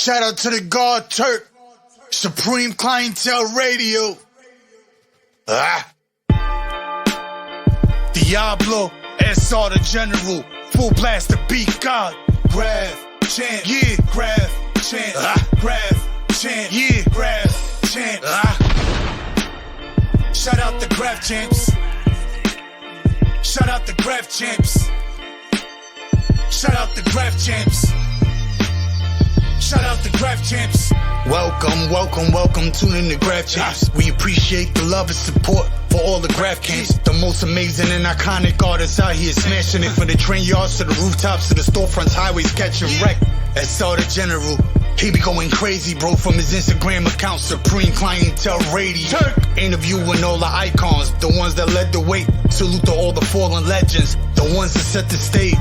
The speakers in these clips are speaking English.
Shout out to the God Turk, Supreme Clientele Radio. Diablo, SR the General, full blast the beat God. Graff Champs, yeah, Graff Champs, Graff Champs, yeah, Graff Champs. Shout out the Graff Champs. Shout out the Graff Champs. Shout out the Graff Champs. Shout out the Graff Champs. Welcome, welcome, welcome. Tune in to Graff Champs. We appreciate the love and support for all the Graff Camps. The most amazing and iconic artists out here smashing it from the train yards to the rooftops to the storefronts, highways catching wreck. SR the General, he be going crazy, bro, from his Instagram account, Supreme Clientele Radio. Interviewing all the icons, the ones that led the way. Salute to all the fallen legends, the ones that set the stage.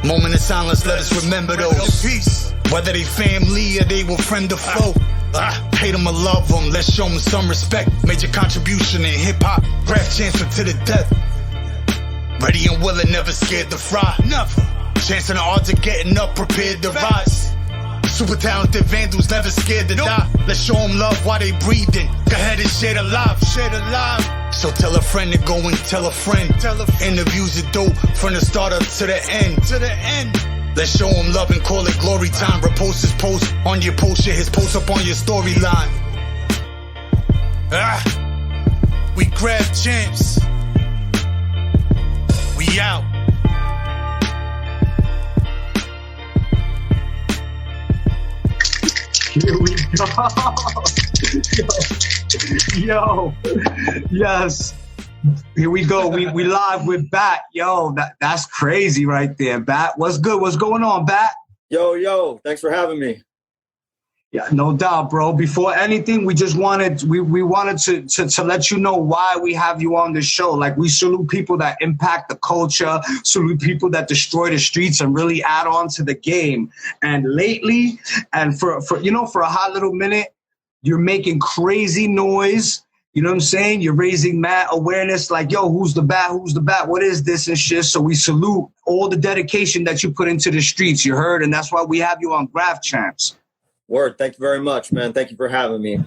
Moment of silence, let us remember those. Peace. Whether they family or they were friend or foe. Hate them or love them, let's show them some respect. Major contribution in hip-hop, Graff Champs to the death. Ready and willing, never scared to fry. Never. Chancing the odds of getting up, prepared to rise. Super talented vandals, never scared to die. Let's show them love while they breathing. Go ahead and share the life, share the life. So tell a friend to go and tell a friend. Interviews are dope from the start up to the end. To the end. Let's show him love and call it glory time. Repost his post on your post, share his post up on your storyline. We Graff Champs. We out. Here we go. Yo, yes. Here we go. We live with Bat. Yo, that's crazy right there, Bat. What's good? What's going on, Bat? Yo, thanks for having me. Yeah, no doubt, bro. Before anything, we just wanted to let you know why we have you on the show. Like, we salute people that impact the culture, salute people that destroy the streets and really add on to the game. And lately, and for a hot little minute, you're making crazy noise. You know what I'm saying? You're raising mad awareness like, yo, who's the bat? Who's the bat? What is this and shit? So we salute all the dedication that you put into the streets, you heard? And that's why we have you on Graff Champs. Word. Thank you very much, man. Thank you for having me.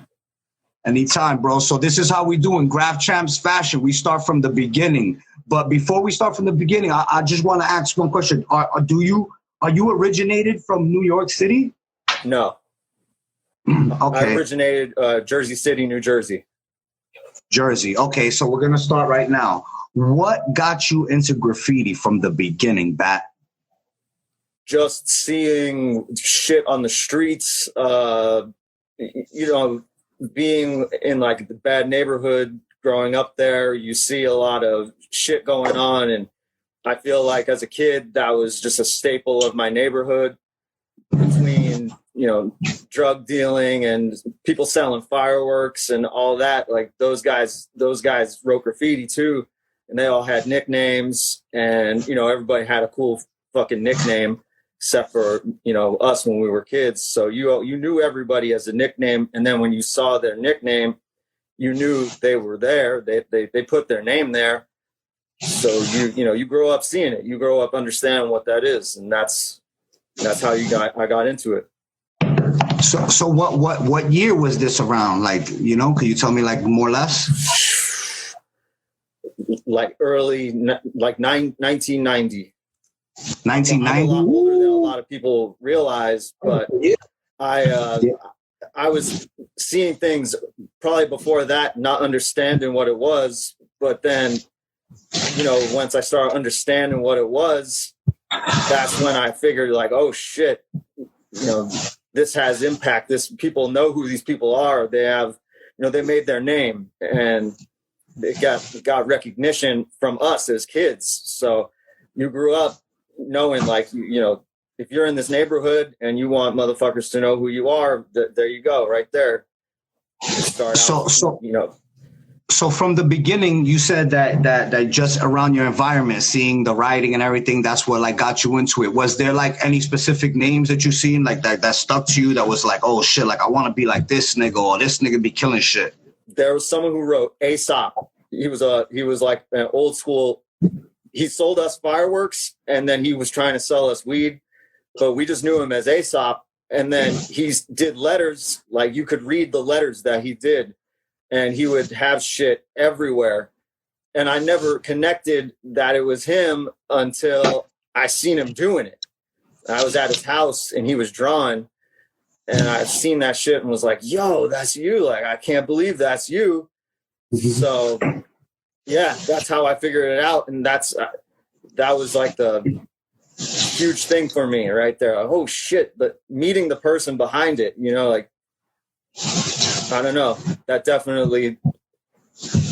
Anytime, bro. So this is how we do in Graff Champs fashion. We start from the beginning. But before we start from the beginning, I just want to ask one question. Are you originated from New York City? No. Okay. I originated Jersey City, New Jersey. Jersey. Okay, so we're going to start right now. What got you into graffiti from the beginning, Bat? Just seeing shit on the streets, being in like the bad neighborhood, growing up there, you see a lot of shit going on. And I feel like as a kid, that was just a staple of my neighborhood between, drug dealing and people selling fireworks and all that. Like those guys wrote graffiti too. And they all had nicknames and, everybody had a cool fucking nickname except for, us when we were kids. So you knew everybody as a nickname. And then when you saw their nickname, you knew they were there. They put their name there. So you grow up seeing it. You grow up understanding what that is. And that's how I got into it. So what year was this around? Like, could you tell me like more or less? Like early, like 1990. 1990. I'm a lot older than a lot of people realize, but I was seeing things probably before that, not understanding what it was. But then, once I started understanding what it was, that's when I figured like, oh shit, this has impact. People know who these people are. They have, they made their name and they got recognition from us as kids. So you grew up knowing like, if you're in this neighborhood and you want motherfuckers to know who you are, there you go, right there. So from the beginning, you said that just around your environment, seeing the writing and everything, that's what like got you into it. Was there like any specific names that you seen like that stuck to you that was like, oh shit, like I want to be like this nigga or this nigga be killing shit? There was someone who wrote Aesop. He was like an old school. He sold us fireworks and then he was trying to sell us weed, but we just knew him as Aesop. And then he did letters, like you could read the letters that he did, and he would have shit everywhere. And I never connected that it was him until I seen him doing it. I was at his house and he was drawing, and I seen that shit and was like, yo, that's you. Like, I can't believe that's you. So yeah, that's how I figured it out. And that was like the huge thing for me right there. Oh shit. But meeting the person behind it, you know, like, I don't know, that definitely,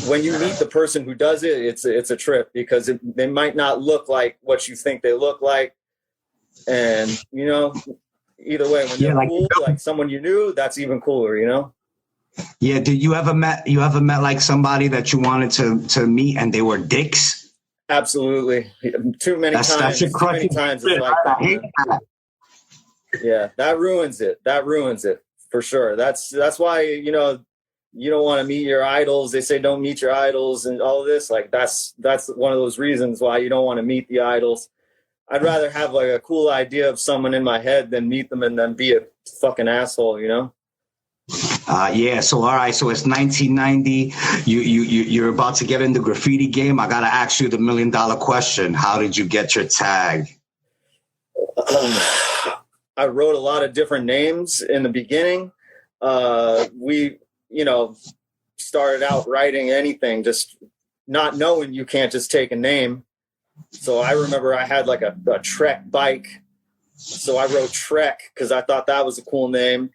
when you meet the person who does it, it's a trip, because they might not look like what you think they look like. And, you know, either way, when they're cool, like someone you knew, that's even cooler, you know? Yeah. Did you ever met like somebody that you wanted to meet and they were dicks? Absolutely. Too many times. Too many times it's like that. Yeah, that ruins it. That ruins it for sure. That's why, you know, you don't want to meet your idols. They say don't meet your idols and all of this. Like that's one of those reasons why you don't want to meet the idols. I'd rather have like a cool idea of someone in my head than meet them and then be a fucking asshole, you know? Yeah. So, all right. So it's 1990. You're about to get in the graffiti game. I got to ask you the $1 million question. How did you get your tag? I wrote a lot of different names in the beginning. We, you know, started out writing anything, just not knowing you can't just take a name. So I remember I had like a Trek bike. So I wrote Trek because I thought that was a cool name.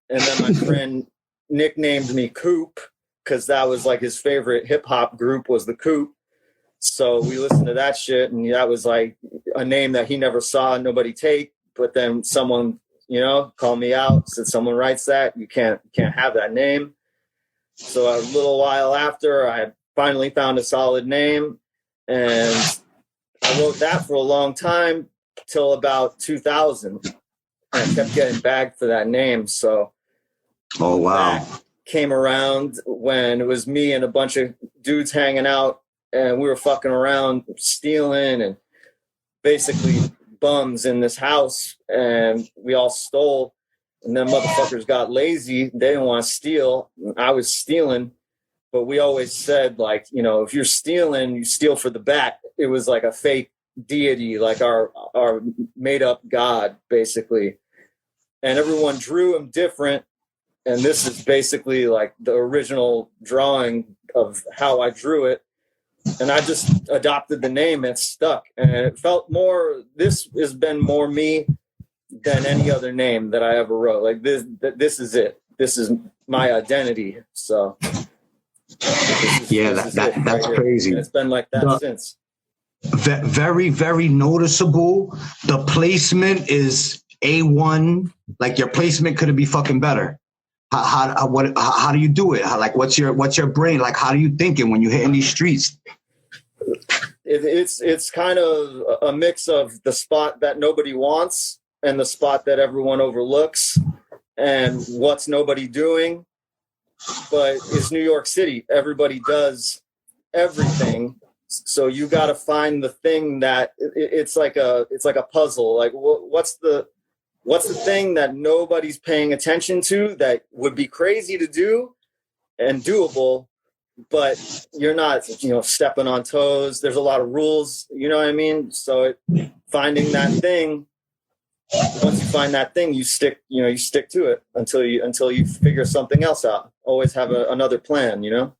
And then my friend nicknamed me Coop because that was like his favorite hip hop group was the Coop. So we listened to that shit, and that was like a name that he never saw nobody take. But then someone, you know, called me out, said someone writes that, you can't have that name. So a little while after, I finally found a solid name, and I wrote that for a long time till about 2000. And I kept getting bagged for that name. So oh wow, that came around when it was me and a bunch of dudes hanging out, and we were fucking around stealing and basically bums in this house, and we all stole, and then motherfuckers got lazy. They didn't want to steal. I was stealing, but we always said, like, you know, if you're stealing, you steal for the back. It was like a fake deity, like our made up god, basically. And everyone drew him different. And this is basically like the original drawing of how I drew it. And I just adopted the name and stuck. And it felt more, this has been more me than any other name that I ever wrote. Like this is it. This is my identity. So that's crazy. And it's been like that since. Very, very noticeable. The placement is A1. Like your placement couldn't be fucking better. How do you do it? What's your brain? Like, how are you thinking when you're hitting these streets? It's kind of a mix of the spot that nobody wants and the spot that everyone overlooks and what's nobody doing. But it's New York City. Everybody does everything. So you got to find the thing that it's like a puzzle. Like what's the thing that nobody's paying attention to that would be crazy to do and doable, but you're not, you know, stepping on toes. There's a lot of rules, you know what I mean? So finding that thing, once you find that thing, you stick to it until you figure something else out. Always have another plan, you know?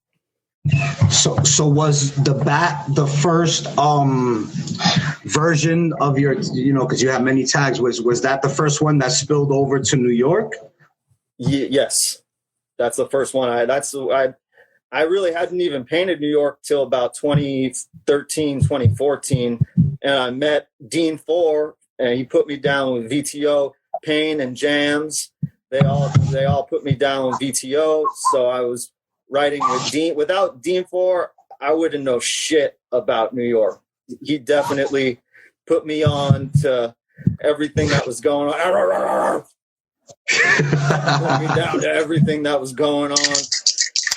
So was the bat the first version of your, you know, because you have many tags, was that the first one that spilled over to New York? Yes, that's the first one. I really hadn't even painted New York till about 2013, 2014, and I met Dean Four, and he put me down with VTO, Pain and Jams. They all put me down with VTO, so I was writing with Dean. Without Dean Four, I wouldn't know shit about New York. He definitely put me on to everything that was going on. Put me down to everything that was going on.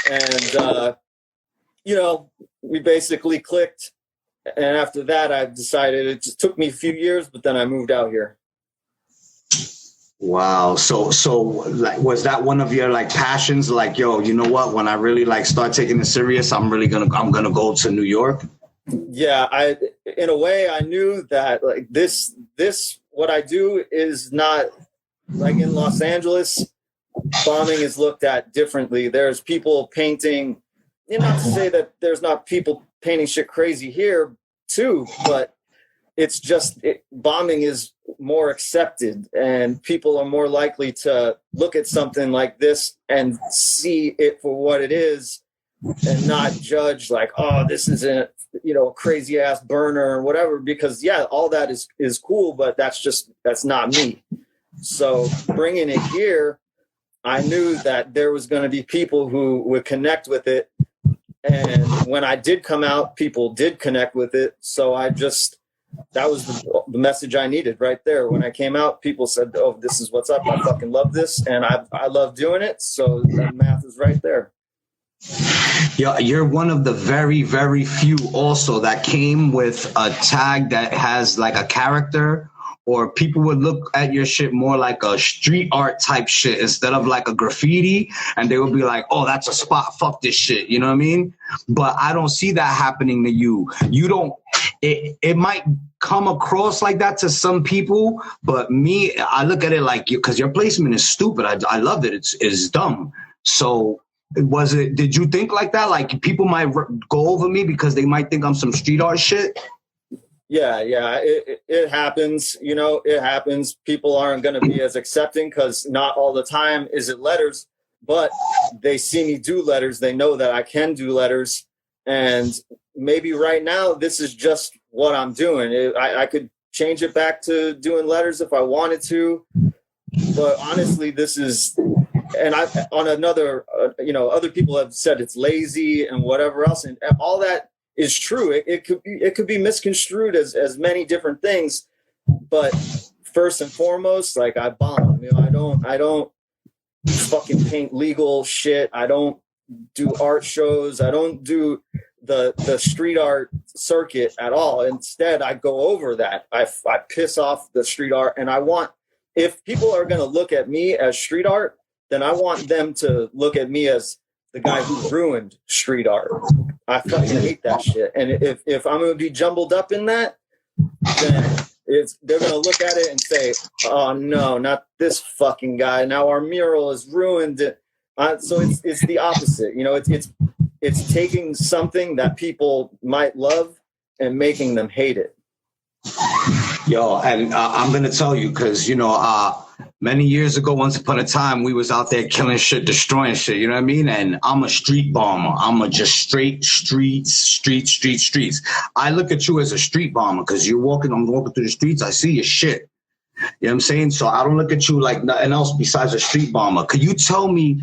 And, you know, we basically clicked. And after that, I decided, it just took me a few years, but then I moved out here. Wow. So like, was that one of your like passions? Like, yo, you know what? When I really like start taking it serious, I'm gonna go to New York. Yeah, in a way I knew that like this what I do is not like in Los Angeles. Bombing is looked at differently. There's people painting, not to say that there's not people painting shit crazy here too, but it's just bombing is more accepted, and people are more likely to look at something like this and see it for what it is and not judge like, oh, this isn't, crazy ass burner or whatever, because yeah, all that is cool, but that's not me. So bringing it here, I knew that there was going to be people who would connect with it. And when I did come out, people did connect with it. So that was the message I needed right there. When I came out, people said, oh, this is what's up. I fucking love this. And I love doing it. So the math is right there. Yeah, you're one of the very, very few also that came with a tag that has like a character, or people would look at your shit more like a street art type shit instead of like a graffiti, and they would be like, oh, that's a spot, fuck this shit, you know what I mean? But I don't see that happening to you. You don't, it might come across like that to some people, but me, I look at it like, because your placement is stupid. I love it. It's dumb. So did you think like that? Like people might go over me because they might think I'm some street art shit? Yeah, it happens. It happens. People aren't going to be as accepting because not all the time is it letters, but they see me do letters. They know that I can do letters. And maybe right now, this is just what I'm doing. I could change it back to doing letters if I wanted to. But honestly, this is, and on another, other people have said it's lazy and whatever else. And all that is true. It could be misconstrued as many different things, but first and foremost, like I bomb. I don't fucking paint legal shit. I don't do art shows. I don't do the street art circuit at all. Instead, I go over that. I piss off the street art, and if people are going to look at me as street art, then I want them to look at me as the guy who ruined street art. I fucking hate that shit. And if I'm going to be jumbled up in that, then they're going to look at it and say, oh no, not this fucking guy. Now our mural is ruined. So it's the opposite. It's taking something that people might love and making them hate it. Yo, and I'm going to tell you, because, many years ago, once upon a time, we was out there killing shit, destroying shit, you know what I mean? And I'm a street bomber. I'm a just straight streets. I look at you as a street bomber because I'm walking through the streets, I see your shit. You know what I'm saying? So I don't look at you like nothing else besides a street bomber. Could you tell me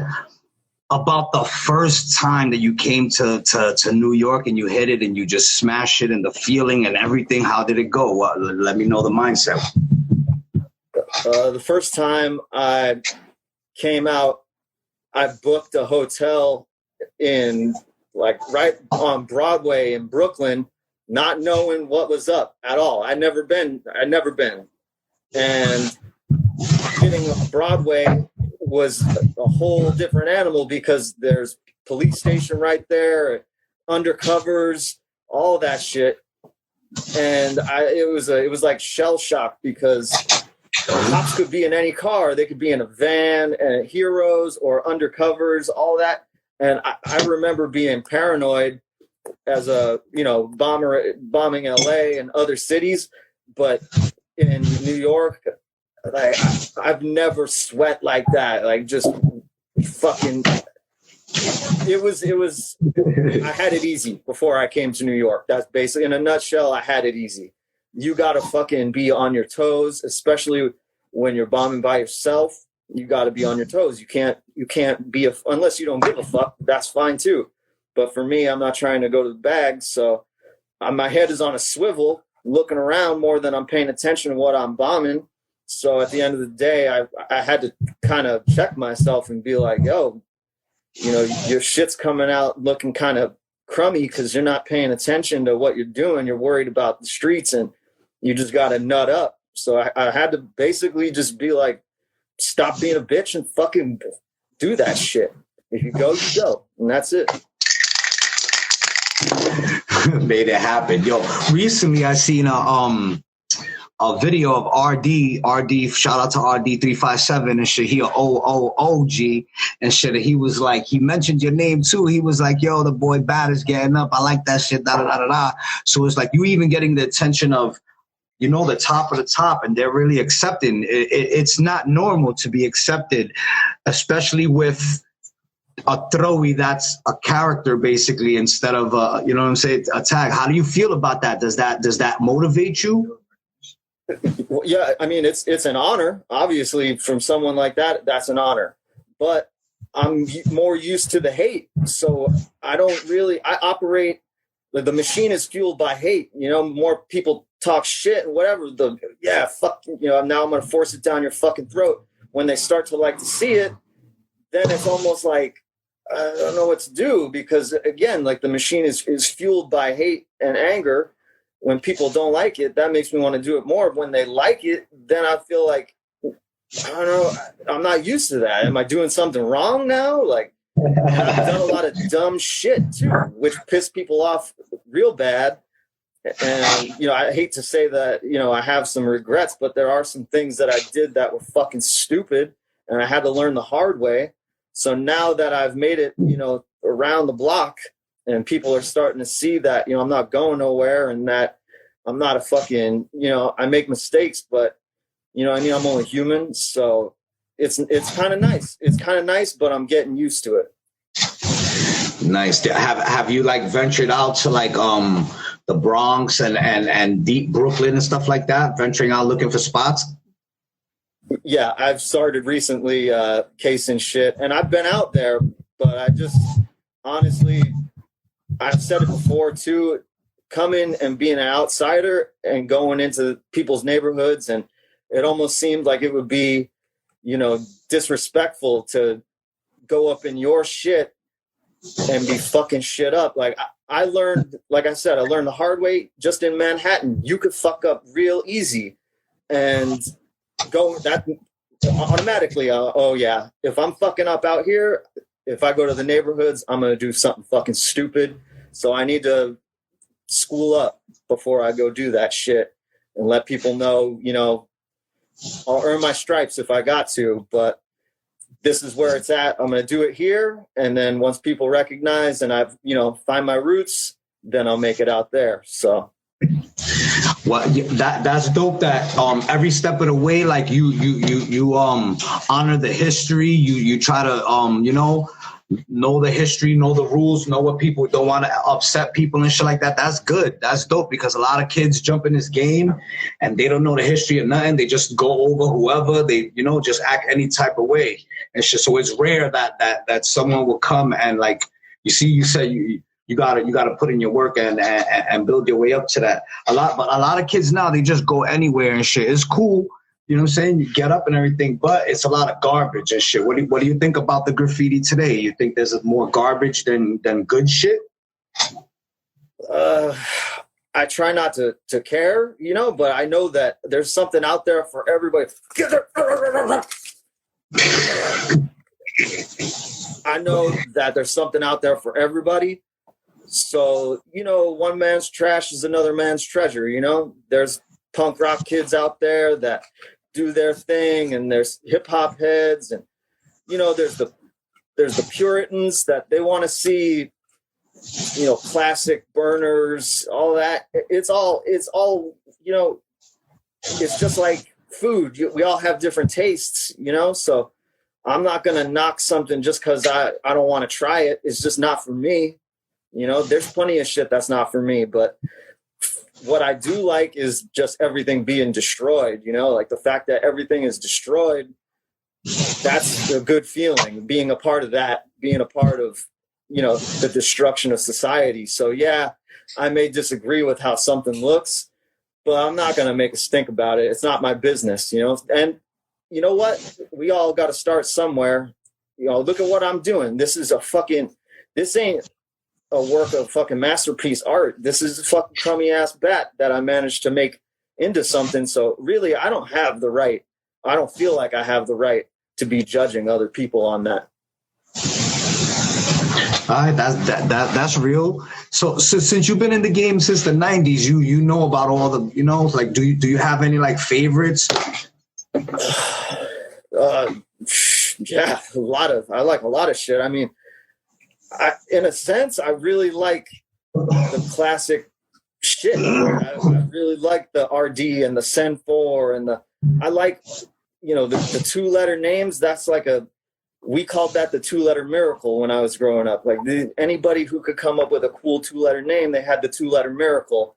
about the first time that you came to New York and you hit it and you just smashed it, and the feeling and everything? How did it go? Let me know the mindset. The first time I came out, I booked a hotel in like right on Broadway in Brooklyn, not knowing what was up at all. I'd never been. And getting Broadway was a whole different animal because there's police station right there, undercovers, all that shit. And it was like shell shock because cops could be in any car. They could be in a van, and heroes or undercovers, all that. And I remember being paranoid as a, bombing LA and other cities. But in New York, like I've never sweat like that. Like just fucking, it was, I had it easy before I came to New York. That's basically, in a nutshell, I had it easy. You got to fucking be on your toes, especially when you're bombing by yourself. You got to be on your toes. You can't be unless you don't give a fuck. That's fine too. But for me, I'm not trying to go to the bag. So my head is on a swivel, looking around more than I'm paying attention to what I'm bombing. So at the end of the day, I had to kind of check myself and be like, yo, your shit's coming out looking kind of crummy because you're not paying attention to what you're doing. You're worried about the streets and you just got to nut up. So I had to basically just be like, stop being a bitch and fucking do that shit. If you go, you go. And that's it. Made it happen. Yo, recently I seen a video of RD, shout out to RD357 and shit. He a OG and shit. He was like, he mentioned your name too. He was like, yo, the boy Bad is getting up. I like that shit, da da da da da. So it's like you even getting the attention of, you know, the top of the top, and they're really accepting. It's not normal to be accepted, especially with a throwy that's a character basically instead of you know what I'm saying, a tag. How do you feel about that? Does that motivate you? Well, yeah, I mean, it's an honor, obviously, from someone like that. That's an honor, but I'm more used to the hate, so I operate. The machine is fueled by hate. You know, more people talk shit and whatever. Fuck. You know, now I'm gonna force it down your fucking throat. When they start to like to see it, then it's almost like I don't know what to do, because again, like the machine is fueled by hate and anger. When people don't like it, that makes me want to do it more. When they like it, then I feel like, I don't know, I'm not used to that. Am I doing something wrong now? Like, I've done a lot of dumb shit too, which pissed people off real bad. And, you know, I hate to say that, you know, I have some regrets, but there are some things that I did that were fucking stupid, and I had to learn the hard way. So now that I've made it, you know, around the block, and people are starting to see that, you know, I'm not going nowhere, and that I'm not a fucking, you know, I make mistakes, but, you know, I mean, I'm only human. So it's kind of nice. It's kind of nice, but I'm getting used to it. Nice. Have you like ventured out to like the Bronx and deep Brooklyn and stuff like that? Venturing out looking for spots? Yeah, I've started recently casing shit, and I've been out there, but I just honestly, I've said it before too, coming and being an outsider and going into people's neighborhoods, and it almost seemed like it would be, you know, disrespectful to go up in your shit and be fucking shit up. Like I learned, like I said, I learned the hard way just in Manhattan. You could fuck up real easy and go that automatically. Oh yeah, if I'm fucking up out here, if I go to the neighborhoods, I'm going to do something fucking stupid. So I need to school up before I go do that shit and let people know, you know, I'll earn my stripes if I got to, but this is where it's at. I'm going to do it here. And then once people recognize and I've, you know, find my roots, then I'll make it out there. So. Well, that's dope. That every step of the way, like you honor the history. You try to you know the history, know the rules, know what people don't want to upset people and shit like that. That's good. That's dope, because a lot of kids jump in this game and they don't know the history of nothing. They just go over whoever they, you know, just act any type of way. And shit. So it's rare that someone will come and like you say you gotta put in your work and build your way up to that. But a lot of kids now, they just go anywhere and shit. It's cool, you know what I'm saying? You get up and everything, but it's a lot of garbage and shit. What do you think about the graffiti today? You think there's more garbage than good shit? I try not to care, you know, but I know that there's something out there for everybody. I know that there's something out there for everybody. So, you know, one man's trash is another man's treasure, you know? There's punk rock kids out there that do their thing, and there's hip hop heads, and, you know, there's the Puritans that they want to see, you know, classic burners, all that. It's all, you know, it's just like food. We all have different tastes, you know? So I'm not going to knock something just because I don't want to try it. It's just not for me. You know, there's plenty of shit that's not for me, but what I do like is just everything being destroyed, you know, like the fact that everything is destroyed, that's a good feeling, being a part of that, being a part of, you know, the destruction of society. So yeah, I may disagree with how something looks, but I'm not going to make a stink about it. It's not my business, you know, and you know what? We all got to start somewhere. You know, look at what I'm doing. This ain't a work of fucking masterpiece art. This is a fucking crummy ass bat that I managed to make into something. So really, I don't have the right. I don't feel like I have the right to be judging other people on that. All right, that's real. So since you've been in the game since the 90s, you know about all the, you know, like do you have any like favorites? Yeah, I like a lot of shit. I mean, in a sense, I really like the classic shit. I really like the RD and the Sen 4 and I like, you know, the 2-letter names. That's like we called that the 2-letter miracle when I was growing up. Like anybody who could come up with a cool 2-letter name, they had the 2-letter miracle.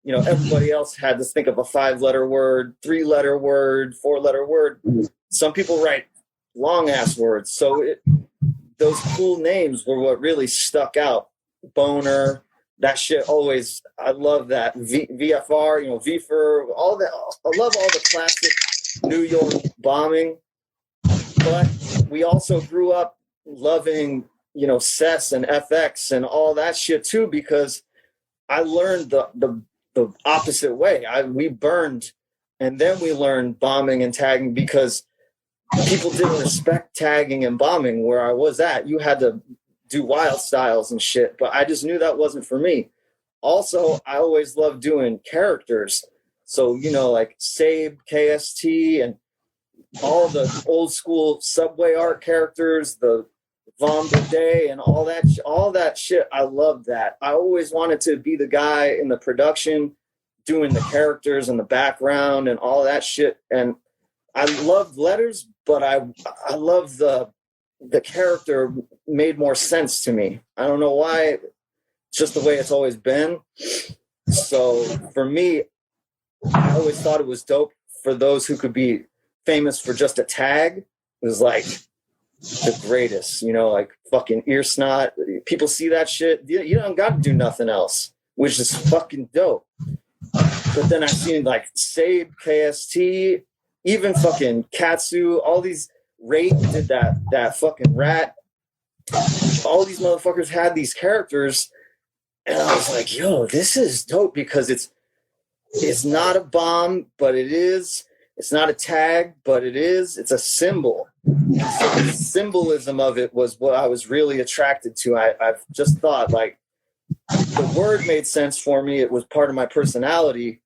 You know, everybody else had to think of a 5-letter word, 3-letter word, 4-letter word. Some people write long ass words. So those cool names were what really stuck out. Boner, that shit always, I love that. VFR, you know, VFR, all that. I love all the classic New York bombing. But we also grew up loving, you know, SES and FX and all that shit too, because I learned the opposite way. We burned, and then we learned bombing and tagging because people didn't respect tagging and bombing where I was at. You had to do wild styles and shit, but I just knew that wasn't for me. Also, I always loved doing characters. So, you know, like Sabe, KST, and all the old school Subway art characters, the Vom Day and all that shit. I loved that. I always wanted to be the guy in the production doing the characters and the background and all that shit. And I loved letters, but I love the character made more sense to me. I don't know why. It's just the way it's always been. So for me, I always thought it was dope for those who could be famous for just a tag. It was like the greatest, you know, like fucking ear snot. People see that shit. You don't got to do nothing else, which is fucking dope. But then I seen like Sabe, KST, even fucking Katsu, all these Rate did that fucking rat. All these motherfuckers had these characters, and I was like, yo, this is dope because it's not a bomb, but it is. It's not a tag, but it is. It's a symbol. So the symbolism of it was what I was really attracted to. I've just thought like the word made sense for me. It was part of my personality,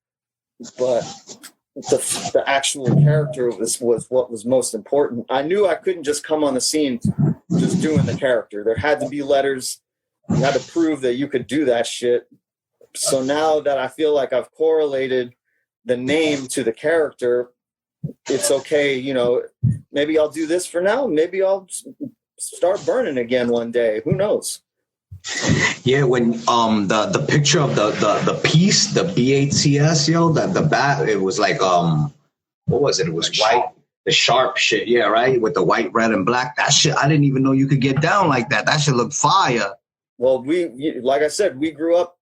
but the actual character was what was most important. I knew I couldn't just come on the scene just doing the character. There had to be letters. You had to prove that you could do that shit. So now that I feel like I've correlated the name to the character, it's okay, you know, maybe I'll do this for now. Maybe I'll start burning again one day. Who knows? Yeah, when the picture of the piece, the BATS, yo, the bat, it was like what was it? It was white, the sharp shit, yeah, right, with the white, red, and black. That shit, I didn't even know you could get down like that. That shit looked fire. Well, like I said, we grew up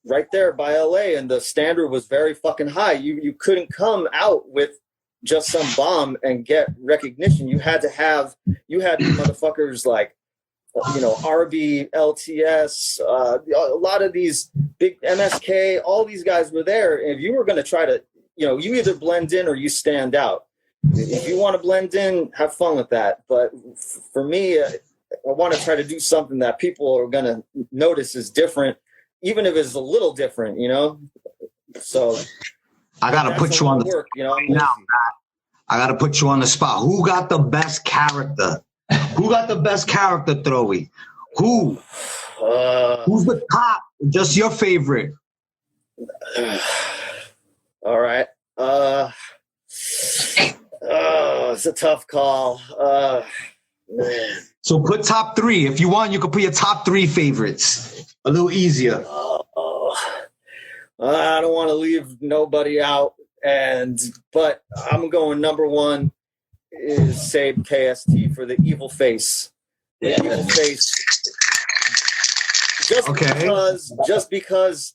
right there by LA, and the standard was very fucking high. You couldn't come out with just some bomb and get recognition. You had motherfuckers like, you know, RB, LTS, a lot of these big MSK, all these guys were there. And if you were going to try to, you know, you either blend in or you stand out. If you want to blend in, have fun with that. But for me, I want to try to do something that people are going to notice is different, even if it's a little different, you know? So I got to put you on the work, you know, I got to put you on the spot. Who got the best character? Who got the best character, Throwy? Who? Who's the top? Just your favorite. All right. It's a tough call. Man. So put top 3. If you want, you can put your top 3 favorites. A little easier. I don't want to leave nobody out, but I'm going number 1 is Sabe KST for the evil face. The evil face. Just because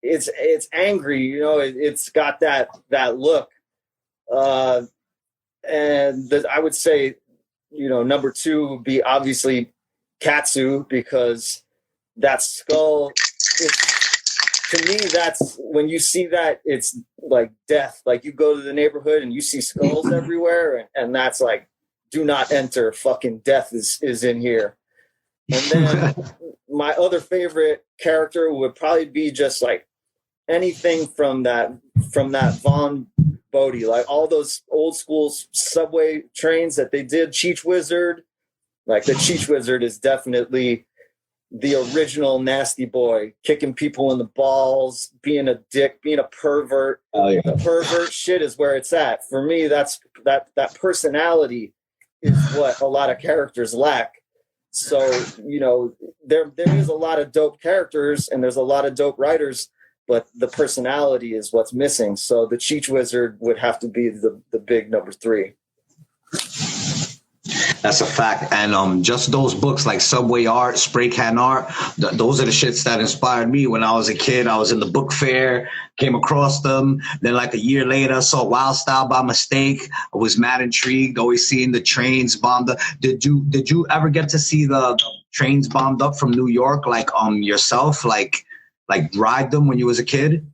it's angry, you know, it's got that look. And I would say, you know, number 2 would be obviously Katsu, because that skull, to me, that's when you see that, it's like death. Like you go to the neighborhood and you see skulls everywhere, and that's like, do not enter. Fucking death is in here. And then my other favorite character would probably be just like anything from that Von Bodie, like all those old school subway trains that they did. Cheech Wizard, like the Cheech Wizard is definitely the original nasty boy, kicking people in the balls, being a dick, being a pervert. Oh, yeah. The pervert shit is where it's at. For me, that's that personality is what a lot of characters lack. So, you know, there is a lot of dope characters and there's a lot of dope writers, but the personality is what's missing. So the Cheech Wizard would have to be the big number 3. That's a fact. And just those books like Subway Art, Spray Can Art, those are the shits that inspired me when I was a kid. I was in the book fair, came across them. Then like a year later, saw Wild Style by mistake. I was mad intrigued, always seeing the trains bombed up. Did you ever get to see the trains bombed up from New York, like yourself, like ride them when you was a kid?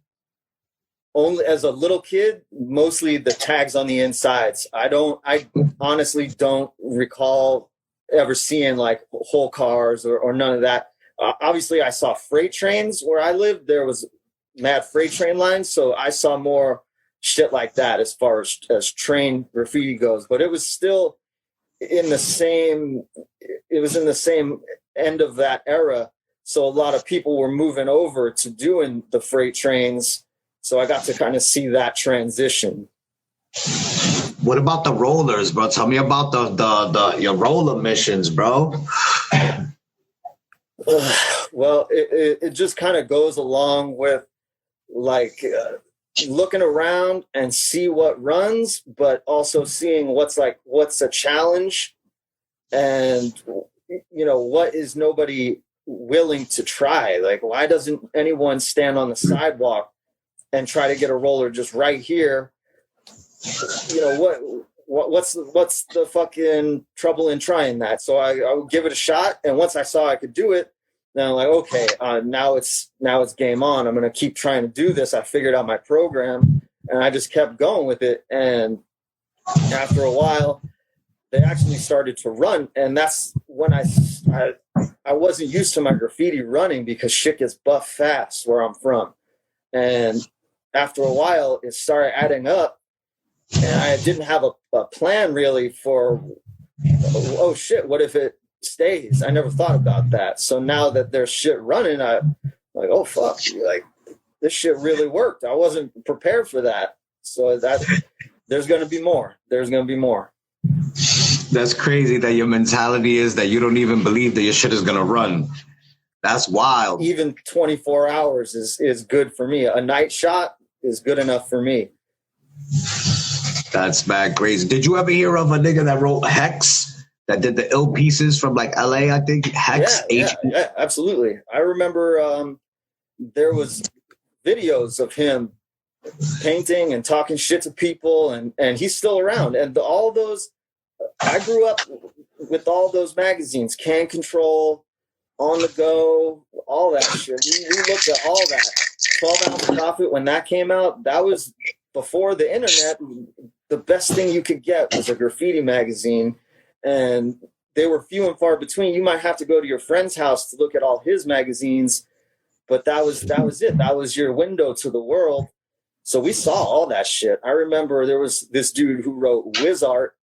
Only as a little kid, mostly the tags on the insides. I honestly don't recall ever seeing like whole cars or none of that. Obviously, I saw freight trains where I lived. There was mad freight train lines, so I saw more shit like that as far as train graffiti goes. But it was still in the same. It was in the same end of that era. So a lot of people were moving over to doing the freight trains. So I got to kind of see that transition. What about the rollers, bro? Tell me about your roller missions, bro. Well, it just kind of goes along with like looking around and see what runs, but also seeing what's a challenge, and you know, what is nobody willing to try? Like, why doesn't anyone stand on the sidewalk and try to get a roller just right here? You know, what's the fucking trouble in trying that? So I would give it a shot, and once I saw I could do it, then I'm like, okay, now it's game on. I'm gonna keep trying to do this. I figured out my program, and I just kept going with it. And after a while, they actually started to run, and that's when I wasn't used to my graffiti running, because shit gets buff fast where I'm from. And after a while, it started adding up, and I didn't have a plan really for, oh shit, what if it stays? I never thought about that. So now that there's shit running, I'm like, oh fuck, like this shit really worked. I wasn't prepared for that. So that there's going to be more. There's going to be more. That's crazy that your mentality is that you don't even believe that your shit is going to run. That's wild. Even 24 hours is good for me. A night shot is good enough for me. That's bad crazy. Did you ever hear of a nigga that wrote HexH, that did the ill pieces from like LA, I think? HexH? Yeah, absolutely. I remember there was videos of him painting and talking shit to people, and he's still around. And all those, I grew up with all those magazines, Can Control, On the Go, all that shit. We looked at all that. 12 Ounce Profit, when that came out, that was before the internet. The best thing you could get was a graffiti magazine, and they were few and far between. You might have to go to your friend's house to look at all his magazines, but that was it. That was your window to the world. So we saw all that shit. I remember there was this dude who wrote Wiz Art,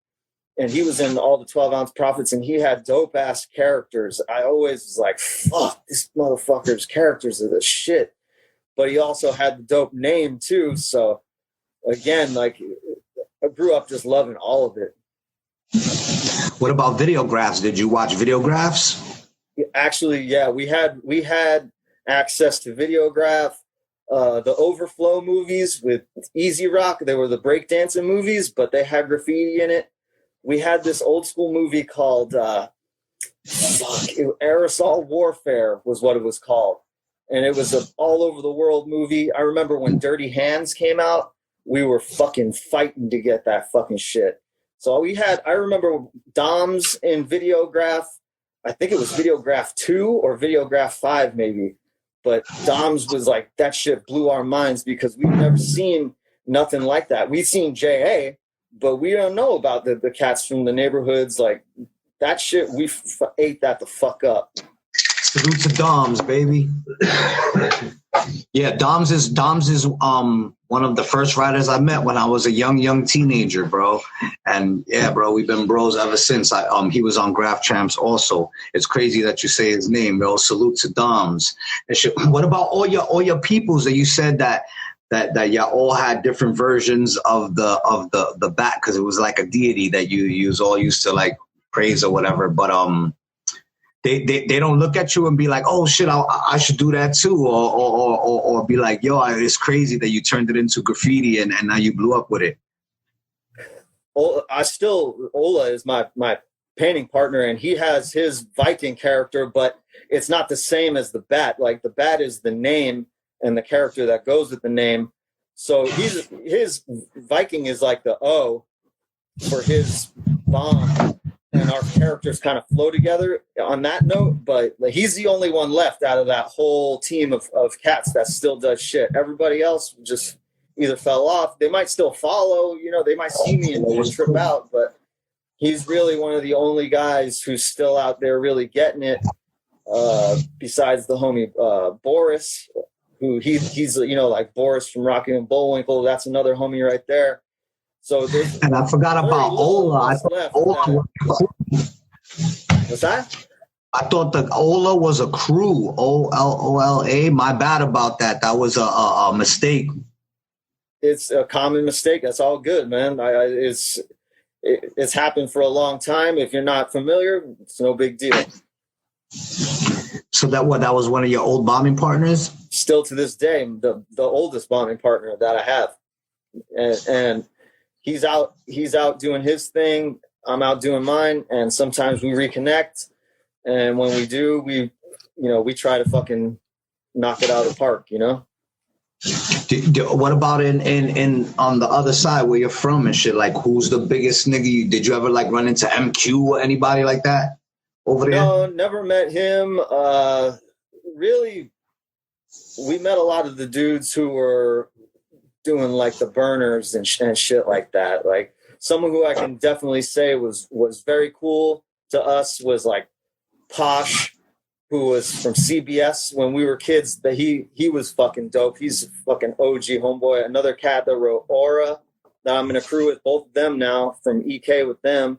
and he was in all the 12 Ounce Profits, and he had dope ass characters. I always was like, fuck, this motherfucker's characters are the shit. But he also had the dope name too. So again, like, I grew up just loving all of it. What about Videographs? Did you watch Videographs? Actually, yeah, we had access to Videograph, the Overflow movies with Easy Rock. They were the breakdancing movies, but they had graffiti in it. We had this old school movie called Aerosol Warfare was what it was called. And it was an all over the world movie. I remember when Dirty Hands came out, we were fucking fighting to get that fucking shit. So I remember Doms in Videograph. I think it was Videograph 2 or Videograph 5 maybe. But Dom's was like, that shit blew our minds because we've never seen nothing like that. We've seen JA, but we don't know about the cats from the neighborhoods. Like that shit, we ate that the fuck up. Salute to Doms, baby. Yeah, Doms is one of the first writers I met when I was a young teenager, bro. And yeah, bro, we've been bros ever since. He was on Graff Champs also. It's crazy that you say his name, bro. Salute to Doms. And shit. What about all your peoples that you said that y'all all had different versions of the bat because it was like a deity that you all used to like praise or whatever, but they don't look at you and be like, oh shit, I should do that too, or be like, yo, it's crazy that you turned it into graffiti and now you blew up with it. Ola is my painting partner, and he has his Viking character, but it's not the same as the bat. Like the bat is the name and the character that goes with the name. So his Viking is like the O for his bomb. And our characters kind of flow together on that note, but he's the only one left out of that whole team of cats that still does shit. Everybody else just either fell off. They might still follow, they might see me and trip out, but he's really one of the only guys who's still out there really getting it, besides the homie Boris, who he's like Boris from Rocky and Bullwinkle. That's another homie right there. So and I forgot about Ola. I thought Ola what's that? I thought the Ola was a crew. OLA. My bad about that. That was a mistake. It's a common mistake. That's all good, man. It's happened for a long time. If you're not familiar, it's no big deal. So that was one of your old bombing partners? Still to this day, the oldest bombing partner that I have, and he's out doing his thing. I'm out doing mine, and sometimes we reconnect. And when we do, we try to fucking knock it out of the park, What about in on the other side where you're from and shit? Like, who's the biggest nigga? Did you ever like run into MQ or anybody like that over there? No, never met him. Really, we met a lot of the dudes who were doing like the burners and shit like that. Like someone who I can definitely say was very cool to us was like Posh, who was from CBS when we were kids. That he was fucking dope. He's a fucking OG homeboy. Another cat that wrote Aura that I'm in a crew with, both of them now from EK with them.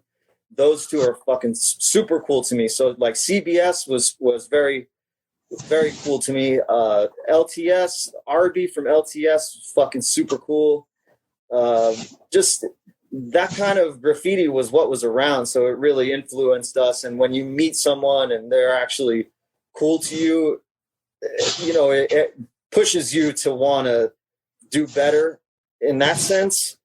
Those two are fucking super cool to me. So like CBS was very, very cool to me. LTS, RB from LTS, fucking super cool. Just that kind of graffiti was what was around, so it really influenced us. And when you meet someone and they're actually cool to you, it pushes you to want to do better in that sense.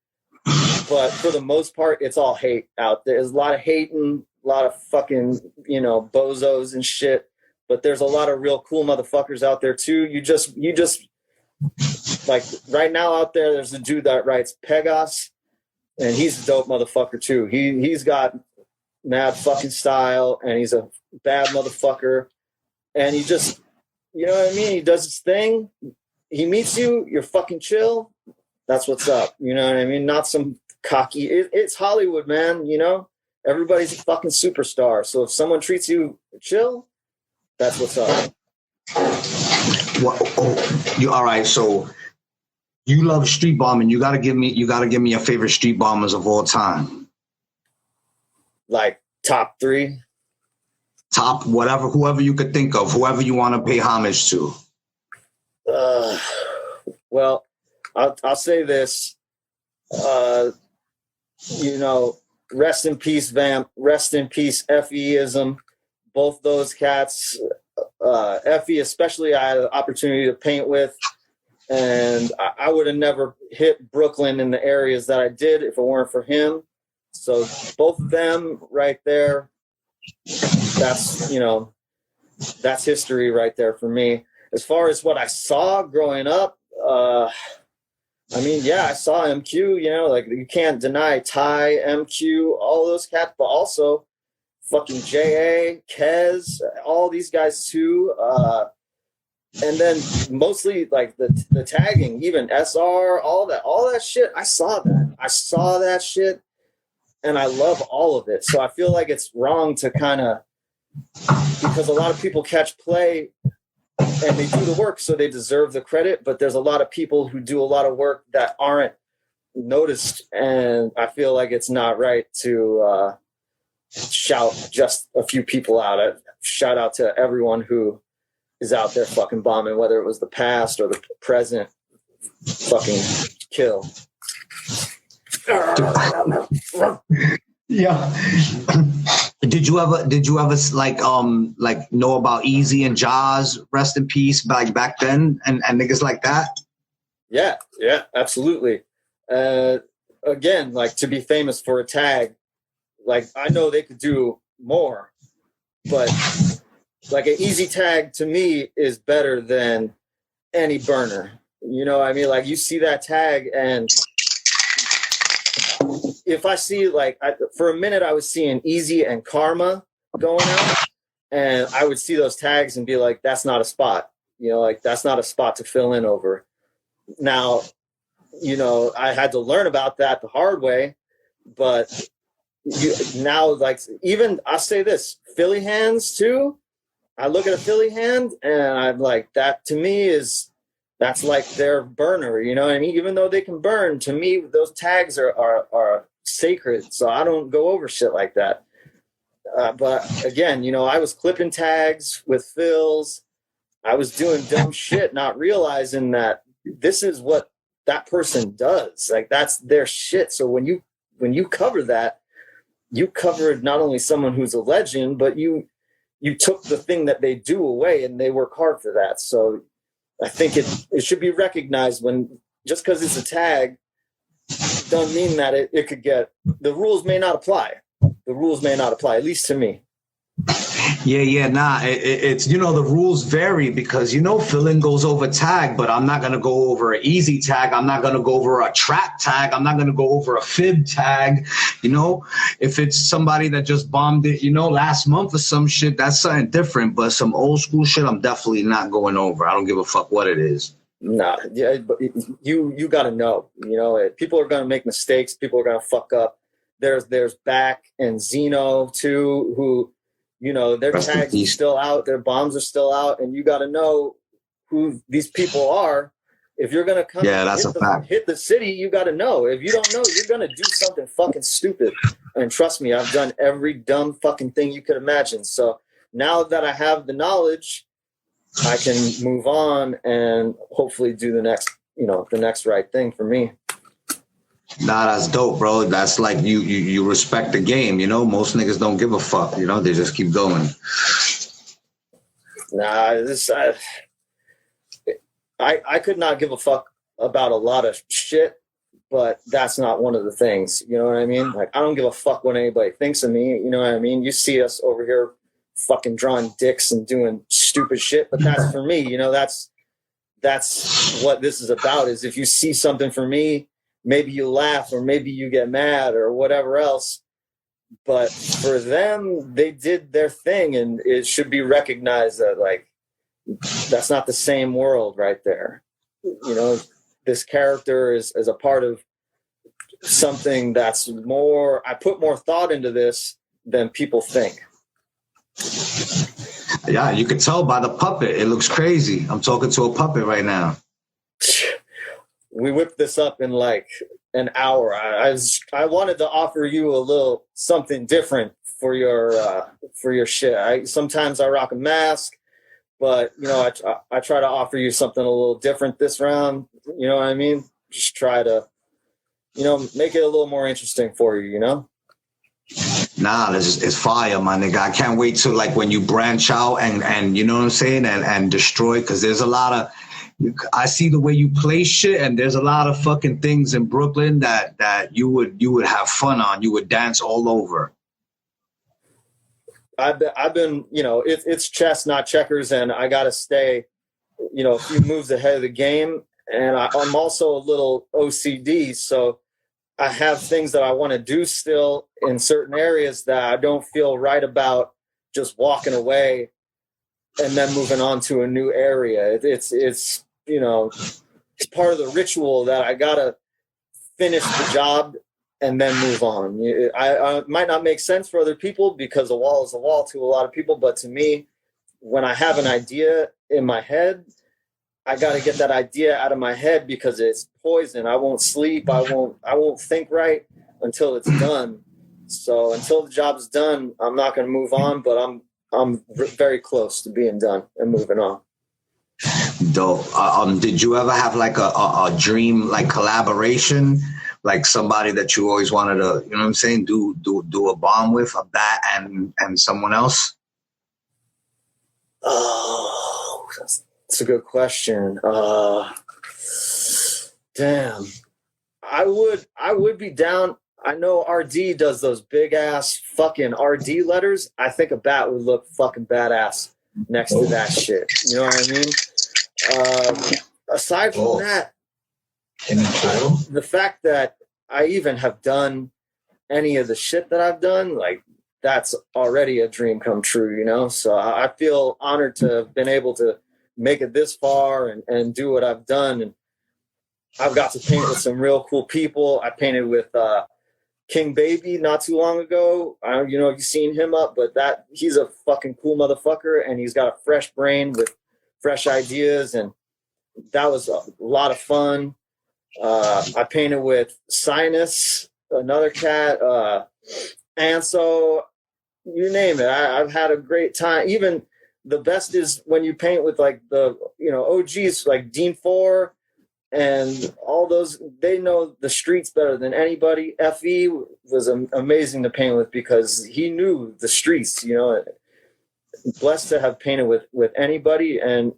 But for the most part, it's all hate out there. There's a lot of hating, a lot of fucking, bozos and shit. But there's a lot of real cool motherfuckers out there too. You just like right now out there's a dude that writes Pegas, and he's a dope motherfucker too. He's got mad fucking style, and he's a bad motherfucker. And he just, you know what I mean? He does his thing. He meets you, you're fucking chill. That's what's up. You know what I mean? Not some cocky. It's Hollywood, man. Everybody's a fucking superstar. So if someone treats you chill, that's what's up. All right. So you love street bombing. You gotta give me your favorite street bombers of all time. Like top 3. Top whoever you could think of, whoever you want to pay homage to. Well, I'll say this. Rest in peace, Vamp. Rest in peace, FEism. Both those cats. Effie, especially, I had an opportunity to paint with, and I would have never hit Brooklyn in the areas that I did if it weren't for him. So both of them right there, that's history right there for me. As far as what I saw growing up, I saw MQ, like you can't deny Ty, MQ, all those cats, but also fucking JA, Kez, all these guys too. And then mostly like the tagging, even SR, all that shit. I saw that shit, and I love all of it. So I feel like it's wrong to kind of, because a lot of people catch play and they do the work, so they deserve the credit. But there's a lot of people who do a lot of work that aren't noticed, and I feel like it's not right to shout just a few people out. Shout out to everyone who is out there fucking bombing, whether it was the past or the present. Fucking kill. Yeah. Did you ever like know about Easy and Jaws, rest in peace, back then, and niggas like that? Yeah, absolutely. Again, like, to be famous for a tag, like, I know they could do more, but like an easy tag to me is better than any burner. You know what I mean? Like, you see that tag, and if I see, like, for a minute I was seeing Easy and Karma going out, and I would see those tags and be like, that's not a spot. You know, like, that's not a spot to fill in over. Now, you know, I had to learn about that the hard way, but now, like, even I'll say this, Philly hands too. I look at a Philly hand and I'm like, that to me that's like their burner, you know what I mean? Even though they can burn, to me, those tags are sacred. So I don't go over shit like that. But again, you know, I was clipping tags with fills. I was doing dumb shit, not realizing that this is what that person does. Like, that's their shit. So when you cover that, you covered not only someone who's a legend, but you took the thing that they do away, and they work hard for that. So I think it should be recognized. When just because it's a tag don't mean that it could get, the rules may not apply. The rules may not apply, at least to me. Nah, it's, you know, the rules vary because, you know, filling goes over tag, but I'm not going to go over an easy tag. I'm not going to go over a trap tag. I'm not going to go over a fib tag. You know, if it's somebody that just bombed it, you know, last month or some shit, that's something different. But some old school shit, I'm definitely not going over. I don't give a fuck what it is. Nah, yeah, but you got to know, you know, people are going to make mistakes. People are going to fuck up. There's Back and Zeno too, who, you know, their tags are still out, their bombs are still out, and you got to know who these people are. If you're going to come hit the city, you got to know. If you don't know, you're going to do something fucking stupid. And trust me, I've done every dumb fucking thing you could imagine. So now that I have the knowledge, I can move on and hopefully do the next right thing for me. Nah, that's dope, bro. That's like you respect the game, you know? Most niggas don't give a fuck, you know? They just keep going. Nah, I could not give a fuck about a lot of shit, but that's not one of the things, you know what I mean? Like, I don't give a fuck what anybody thinks of me, you know what I mean? You see us over here fucking drawing dicks and doing stupid shit, but that's for me, you know? That's what this is about, is if you see something for me, maybe you laugh or maybe you get mad or whatever else. But for them, they did their thing, and it should be recognized that, like, that's not the same world right there. You know, this character is a part of something that's more, I put more thought into this than people think. Yeah, you can tell by the puppet. It looks crazy. I'm talking to a puppet right now. We whipped this up in like an hour. I wanted to offer you a little something different for your shit. Sometimes I rock a mask, but you know, I try to offer you something a little different this round. You know what I mean? Just try to, you know, make it a little more interesting for you. You know? Nah, it's fire, my nigga. I can't wait to, like, when you branch out and you know what I'm saying, and destroy, because there's a lot of, I see the way you play shit, and there's a lot of fucking things in Brooklyn that you would have fun on. You would dance all over. I've been, you know, it's chess, not checkers, and I got to stay, you know, a few moves ahead of the game. And I'm also a little OCD, so I have things that I want to do still in certain areas that I don't feel right about just walking away and then moving on to a new area. It's you know, it's part of the ritual that I gotta finish the job and then move on. I might not make sense for other people because a wall is a wall to a lot of people, but to me, when I have an idea in my head, I got to get that idea out of my head because it's poison. I won't sleep. I won't think right until it's done. So until the job's done, I'm not going to move on, but I'm very close to being done and moving on. Dope. Did you ever have like a dream, like collaboration, like somebody that you always wanted to, you know what I'm saying, do a bomb with, a bat and someone else? Oh, that's a good question. Damn. I would be down. I know RD does those big ass fucking RD letters. I think a bat would look fucking badass next to that shit. You know what I mean? Aside from that, the fact that I even have done any of the shit that I've done, like, that's already a dream come true, you know? So I feel honored to have been able to make it this far and do what I've done. And I've got to paint with some real cool people. I painted with King Baby not too long ago. I don't, you know, you've seen him up, but he's a fucking cool motherfucker, and he's got a fresh brain with fresh ideas, and that was a lot of fun. I painted with Sinus, another cat, Anso, you name it. I've had a great time. Even the best is when you paint with like the, you know, OGs like Dean 4 and all those, they know the streets better than anybody. FE was amazing to paint with because he knew the streets, you know. Blessed to have painted with anybody, and,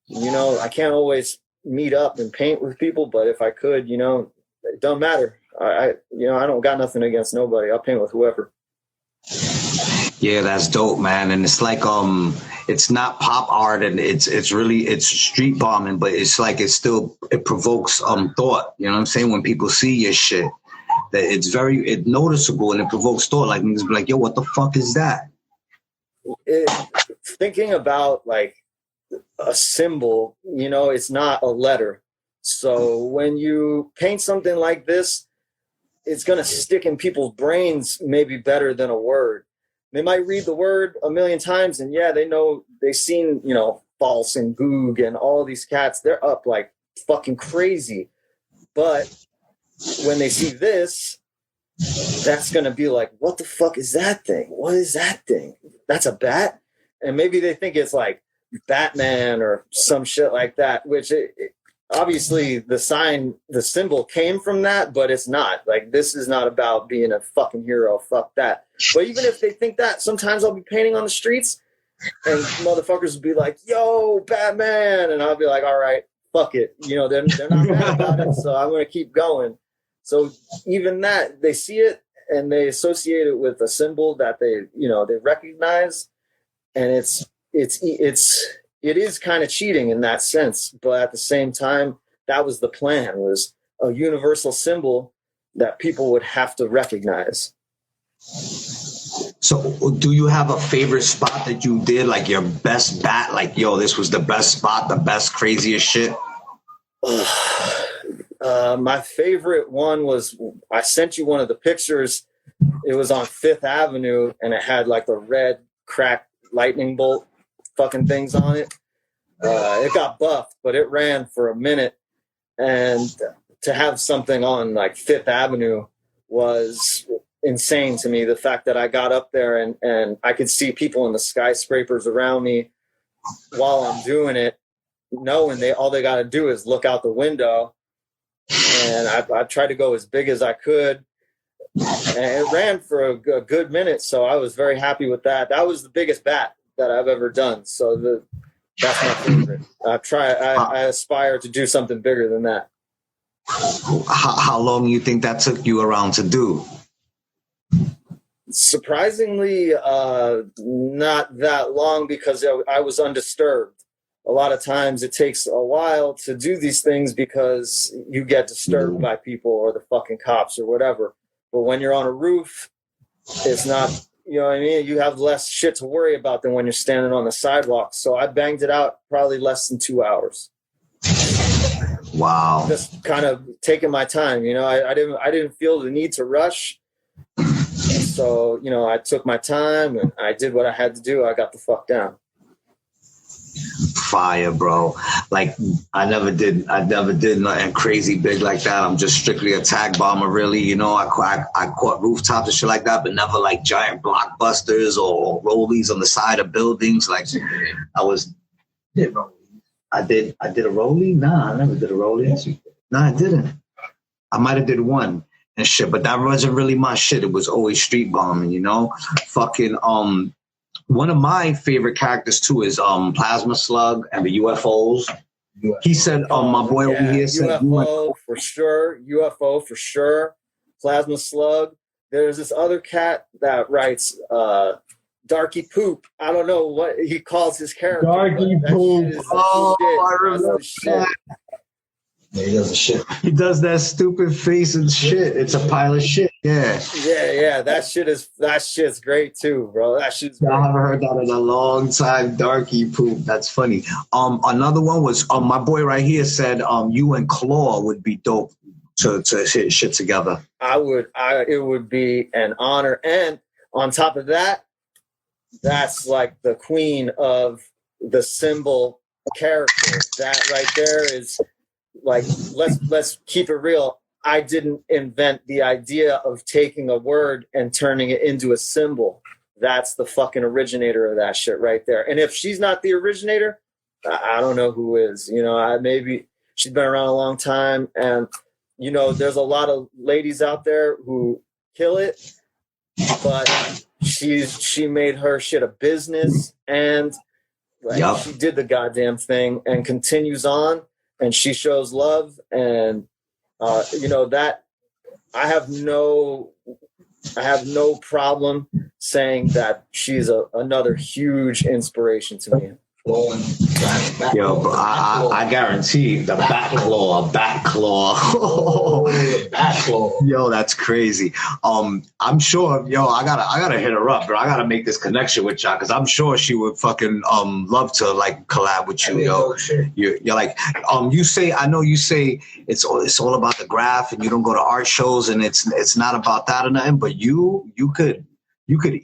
you know, I can't always meet up and paint with people, but if I could, you know, it don't matter. I don't got nothing against nobody. I'll paint with whoever. Yeah, that's dope, man. And it's like it's not pop art, and it's really street bombing, but it's like it provokes thought. You know what I'm saying? When people see your shit, that it's noticeable and it provokes thought. Like niggas be like, yo, what the fuck is that? Thinking about like a symbol, you know, it's not a letter. So when you paint something like this, it's going to stick in people's brains maybe better than a word. They might read the word a million times, and yeah, they know, they've seen, you know, False and Goog and all these cats. They're up like fucking crazy. But when they see this, that's going to be like, what the fuck is that thing? What is that thing? That's a bat? And maybe they think it's like Batman or some shit like that, which obviously the symbol came from that, but it's not. Like, this is not about being a fucking hero. Fuck that. But even if they think that, sometimes I'll be painting on the streets and motherfuckers will be like, yo, Batman. And I'll be like, all right, fuck it. You know, they're not mad about it, so I'm going to keep going. So even that, they see it and they associate it with a symbol that they recognize. And it is kind of cheating in that sense, but at the same time, that was the plan, was a universal symbol that people would have to recognize. So do you have a favorite spot that you did, like your best bat? Like, yo, this was the best spot, the best, craziest shit? My favorite one was, I sent you one of the pictures. It was on 5th Avenue, and it had like the red cracked lightning bolt fucking things on it. It got buffed, but it ran for a minute. And to have something on like 5th Avenue was insane to me. The fact that I got up there and I could see people in the skyscrapers around me while I'm doing it, knowing all they got to do is look out the window. And I tried to go as big as I could. And it ran for a good minute, so I was very happy with that. That was the biggest bat that I've ever done. So that's my favorite. I aspire to do something bigger than that. How long do you think that took you around to do? Surprisingly, not that long, because I was undisturbed. A lot of times it takes a while to do these things because you get disturbed by people or the fucking cops or whatever. But when you're on a roof, it's not You know what I mean? You have less shit to worry about than when you're standing on the sidewalk. So I banged it out probably less than 2 hours. Wow. Just kind of taking my time, you know. I didn't feel the need to rush. So, you know, I took my time and I did what I had to do. I got the fuck down. Fire, bro. Like I never did nothing crazy big like that. I'm just strictly a tag bomber, really. You know, I caught rooftops and shit like that, but never like giant blockbusters or rollies on the side of buildings. Like I did a rollie? Nah, I never did a rollie. No, I didn't. I might have did one and shit, but that wasn't really my shit. It was always street bombing, you know? Fucking one of my favorite characters too is Plasma Slug and the UFOs. He said, my boy over here said UFO for sure. UFO for sure. Plasma Slug. There's this other cat that writes Darky Poop. I don't know what he calls his character. Darky Poop. I remember that. Yeah, he does the shit. He does that stupid face and shit. It's a pile of shit. Yeah. Yeah. That shit's great too, bro. That shit's great. I haven't heard that in a long time. Darky Poop. That's funny. Another one was my boy right here said you and Claw would be dope to hit shit together. It would be an honor. And on top of that, that's like the queen of the symbol character. That right there is like, let's keep it real. I didn't invent the idea of taking a word and turning it into a symbol. That's the fucking originator of that shit right there. And if she's not the originator, I don't know who is. You know, maybe she's been around a long time. And, you know, there's a lot of ladies out there who kill it, but she made her shit a business, and like, she did the goddamn thing and continues on, and she shows love. And you know, that I have no problem saying that she's another huge inspiration to me. Yo, bro, I guarantee the back claw. Yo, that's crazy. I'm sure, I gotta hit her up, bro. I gotta make this connection with y'all, because I'm sure she would fucking love to like collab with you, yo. You're like, you say it's all about the graph, and you don't go to art shows, and it's not about that or nothing, but you could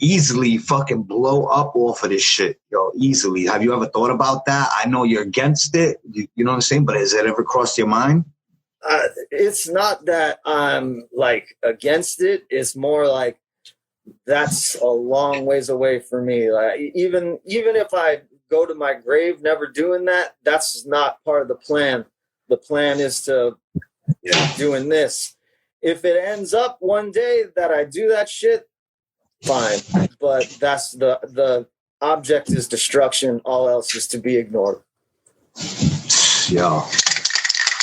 easily fucking blow up off of this shit, yo, easily. Have you ever thought about that? I know you're against it, you know what I'm saying, but has it ever crossed your mind? It's not that I'm like against it. It's more like that's a long ways away for me. Like even if I go to my grave never doing that, that's not part of the plan. The plan is to doing this. If it ends up one day that I do that shit, fine, but that's the object is destruction. All else is to be ignored. Yo,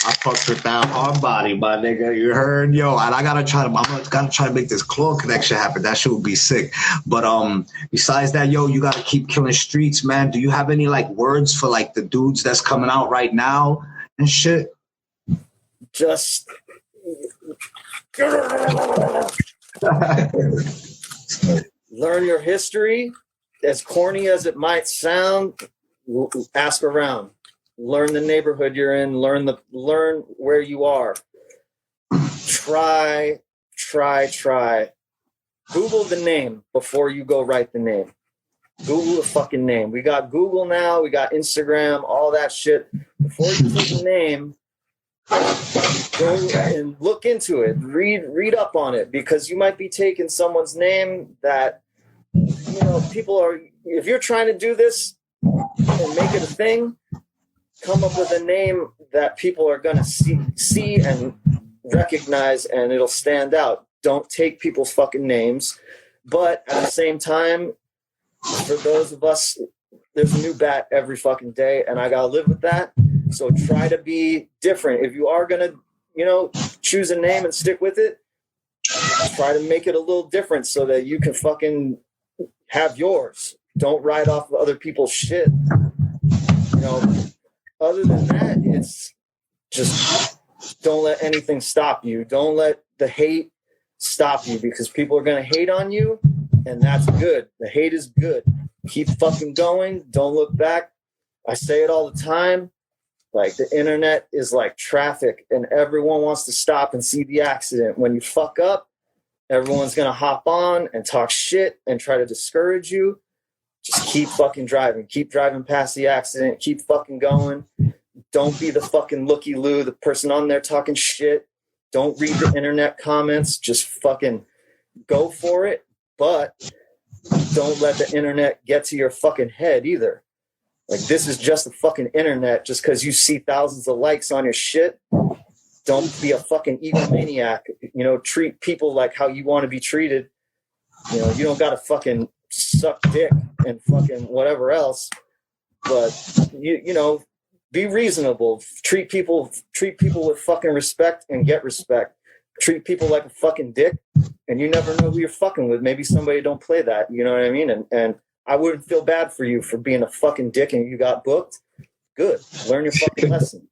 I fucked with that hard body, my nigga. You heard, yo. And I'm gonna try to make this claw connection happen. That shit would be sick. But besides that, yo, you gotta keep killing streets, man. Do you have any like words for like the dudes that's coming out right now and shit? Just. Learn your history. As corny as it might sound, ask around. Learn the neighborhood you're in. Learn where you are. Try. Google the name before you go write the name. Google the fucking name. We got Google now. We got Instagram. All that shit. Before you put the name, go and look into it. Read up on it, because you might be taking someone's name that, you know, people are. If you're trying to do this and make it a thing, come up with a name that people are gonna see and recognize, and it'll stand out. Don't take people's fucking names, but at the same time, for those of us, there's a new bat every fucking day, and I gotta live with that. So try to be different. If you are going to, you know, choose a name and stick with it, try to make it a little different so that you can fucking have yours. Don't ride off of other people's shit. You know, other than that, it's just don't let anything stop you. Don't let the hate stop you, because people are going to hate on you, and that's good. The hate is good. Keep fucking going. Don't look back. I say it all the time. Like, the internet is like traffic, and everyone wants to stop and see the accident. When you fuck up, everyone's going to hop on and talk shit and try to discourage you. Just keep fucking driving. Keep driving past the accident. Keep fucking going. Don't be the fucking looky-loo, the person on there talking shit. Don't read the internet comments. Just fucking go for it. But don't let the internet get to your fucking head either. Like, this is just the fucking internet. Just because you see thousands of likes on your shit, don't be a fucking egomaniac. You know, treat people like how you want to be treated. You know, you don't got to fucking suck dick and fucking whatever else. But, you know, be reasonable. Treat people with fucking respect and get respect. Treat people like a fucking dick, and you never know who you're fucking with. Maybe somebody don't play that. You know what I mean? And I wouldn't feel bad for you for being a fucking dick and you got booked. Good. Learn your fucking lesson.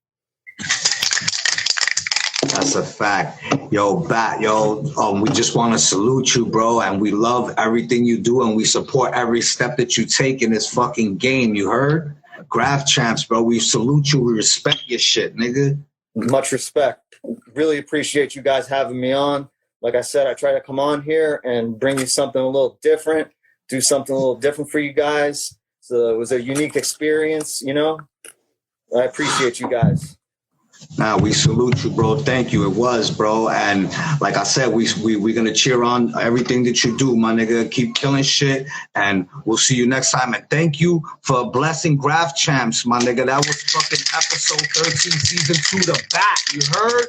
That's a fact. Yo, we just want to salute you, bro, and we love everything you do, and we support every step that you take in this fucking game. You heard? Graff Champs, bro. We salute you. We respect your shit, nigga. Much respect. Really appreciate you guys having me on. Like I said, I try to come on here and bring you something a little different, do something a little different for you guys. So it was a unique experience, you know? I appreciate you guys. Nah, we salute you, bro. Thank you. It was, bro. And like I said, we're going to cheer on everything that you do, my nigga. Keep killing shit. And we'll see you next time. And thank you for blessing Graff Champs, my nigga. That was fucking episode 13, season 2, the bat. You heard?